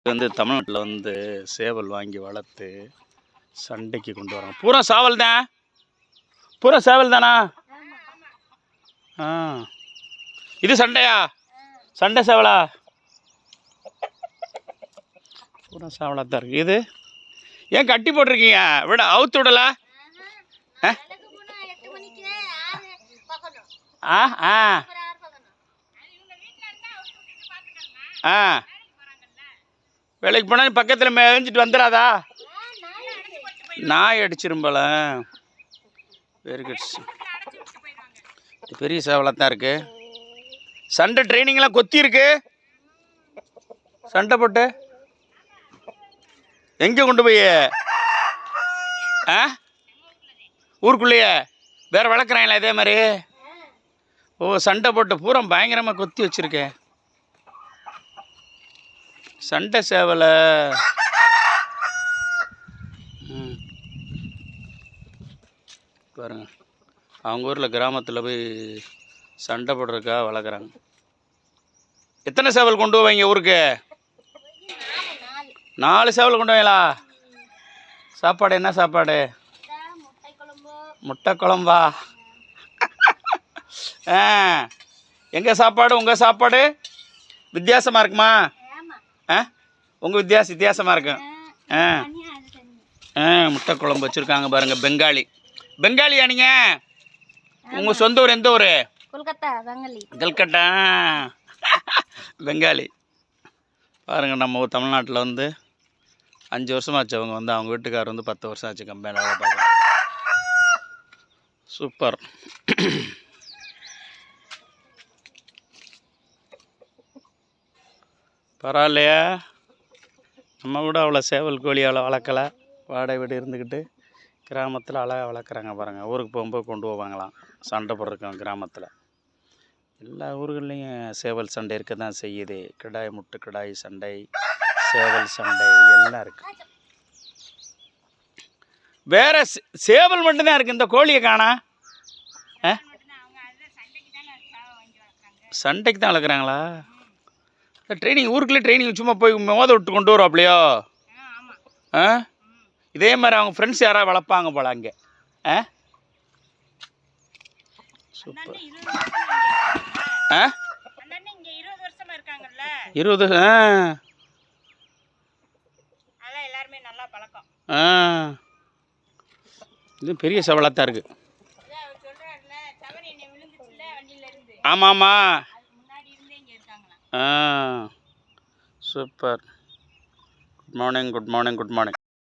தமிழ்நாட்டில் சேவல் வாங்கி வளர்த்து சண்டைக்கு கொண்டு வராங்க. பூரா சாவல் தான், பூரா சேவல் தானா? இது சண்டையா? சண்டை சேவலா? பூரா சேவலாக தான் இருக்குது. இது ஏன் கட்டி போட்டிருக்கீங்க? விட அவுத்து விடல? ஆ ஆ ஆ வேலைக்கு போனால் பக்கத்தில் மேய்ஞ்சிட்டு வந்துடாதா? நாய் அடிச்சிரும்பல. Very good. பெரிய சேவலாக தான் இருக்கு. சண்டை ட்ரைனிங்லாம் கொத்தி இருக்கு. சண்டை போட்டு எங்கே கொண்டு போய்? ஊருக்குள்ளேயே வேற வளர்க்குறாங்களா இதே மாதிரி? ஓ, சண்டை போட்டு பூரா பயங்கரமாக கொத்தி வச்சிருக்கேன். சண்டை சேவலை பாருங்க, அவங்க ஊரில் கிராமத்தில் போய் சண்டை போடுறதுக்கா வளர்க்குறாங்க. எத்தனை சேவல் கொண்டு போவீங்க ஊருக்கு? 4 சேவல் கொண்டு போவீங்களா? சாப்பாடு என்ன சாப்பாடு? முட்டை குழம்பா? எங்கள் சாப்பாடு உங்கள் சாப்பாடு வித்தியாசமாக இருக்குமா? உங்கள் வித்தியாசமாக இருக்கும். முட்டை குழம்பு வச்சுருக்காங்க பாருங்கள். பெங்காலியா நீங்கள்? உங்கள் சொந்த ஊர் எந்த ஊர்? கல்கட்டா. பெங்காலி பாருங்கள். நம்ம தமிழ்நாட்டில் 5 வருஷமாச்சு. அவங்க அவங்க வீட்டுக்காரர் 10 வருஷம் ஆச்சு கம்பெனியில் வேலை பார்க்குறாங்க. சூப்பர். பரவாயில்லையா? நம்ம கூட அவ்வளோ சேவல் கோழி அவ்வளோ வளர்க்கலை. வாடகை வீடு இருந்துக்கிட்டு கிராமத்தில் அழகாக வளர்க்குறாங்க பாருங்கள். ஊருக்கு போகும்போது கொண்டு போவாங்களாம். சண்டை போடுறோம் கிராமத்தில். எல்லா ஊர்கள்லேயும் சேவல் சண்டை இருக்க தான் செய்யுது. கிடாய் முட்டு கிடாய் சண்டை, சேவல் சண்டை எல்லாம் இருக்குது. வேற சேவல் மட்டும்தான் இருக்குது. இந்த கோழியை காணா? சண்டைக்கு தான் வளர்க்குறாங்களா? ட்ரைனிங் ஊருக்குள்ளே ட்ரைனிங் சும்மா போய் மோத விட்டு கொண்டு வரும் அப்படியோ? இதே மாதிரி அவங்க ஃப்ரெண்ட்ஸ் யாராவது வளர்ப்பாங்க போல அங்கே. சூப்பர். 20 இது பெரிய சேவலாக தான் இருக்குது. ஆமாம் ஆமாம். சூப்பர். Good morning.